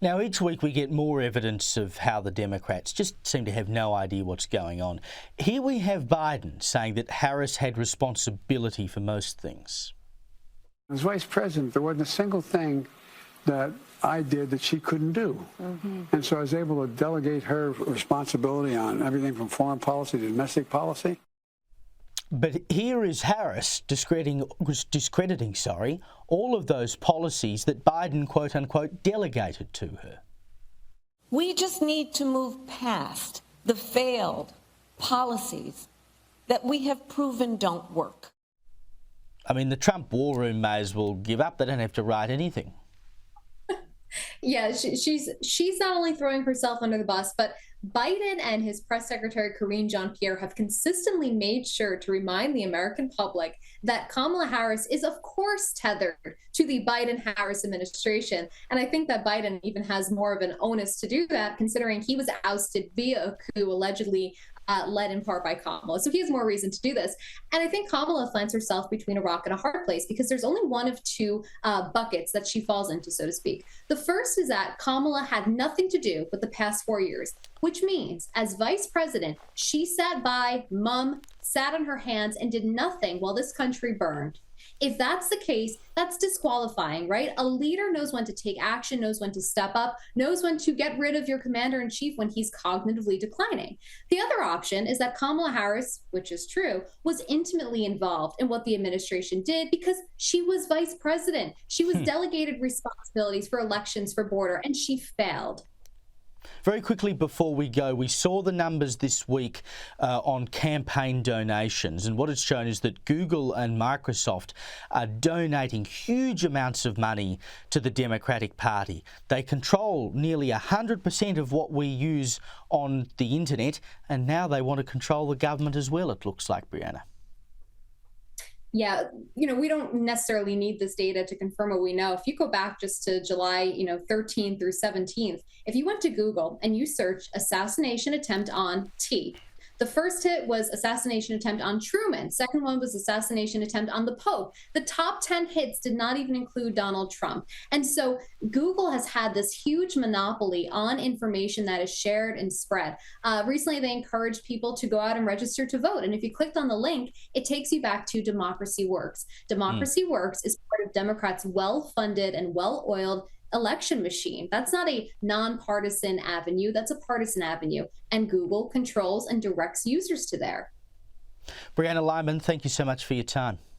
Now, each week we get more evidence of how the Democrats just seem to have no idea what's going on. Here we have Biden saying that Harris had responsibility for most things. As vice president, there wasn't a single thing that I did that she couldn't do. And so I was able to delegate her responsibility on everything from foreign policy to domestic policy. But here is Harris discrediting all of those policies that Biden, quote unquote, delegated to her. We just need to move past the failed policies that we have proven don't work. I mean, the Trump war room may as well give up. They don't have to write anything. Yeah, she's not only throwing herself under the bus, but Biden and his press secretary Karine Jean-Pierre have consistently made sure to remind the American public that Kamala Harris is, of course, tethered to the Biden-Harris administration. And I think that Biden even has more of an onus to do that, considering he was ousted via a coup allegedly led in part by Kamala. So he has more reason to do this. And I think Kamala finds herself between a rock and a hard place because there's only one of two buckets that she falls into, so to speak. The first is that Kamala had nothing to do with the past 4 years, which means as vice president, she sat by, sat on her hands and did nothing while this country burned. If that's the case, that's disqualifying, right? A leader knows when to take action, knows when to step up, knows when to get rid of your commander-in-chief when he's cognitively declining. The other option is that Kamala Harris, which is true, was intimately involved in what the administration did because she was vice president. She was delegated responsibilities for elections, for border, and she failed. Very quickly before we go, we saw the numbers this week on campaign donations, and what it's shown is that Google and Microsoft are donating huge amounts of money to the Democratic Party. They control nearly 100% of what we use on the internet, and now they want to control the government as well, it looks like, Brianna. Yeah, we don't necessarily need this data to confirm what we know. If you go back just to July, 13th through 17th, if you went to Google and you search assassination attempt on T, the first hit was assassination attempt on Truman. Second one was assassination attempt on the Pope. The top 10 hits did not even include Donald Trump. And so Google has had this huge monopoly on information that is shared and spread. Recently, they encouraged people to go out and register to vote. And if you clicked on the link, it takes you back to Democracy Works. Democracy Works is part of Democrats' well-funded and well-oiled election machine. That's not a nonpartisan avenue, that's a partisan avenue. And Google controls and directs users to there. Brianna, Lyman, thank you so much for your time.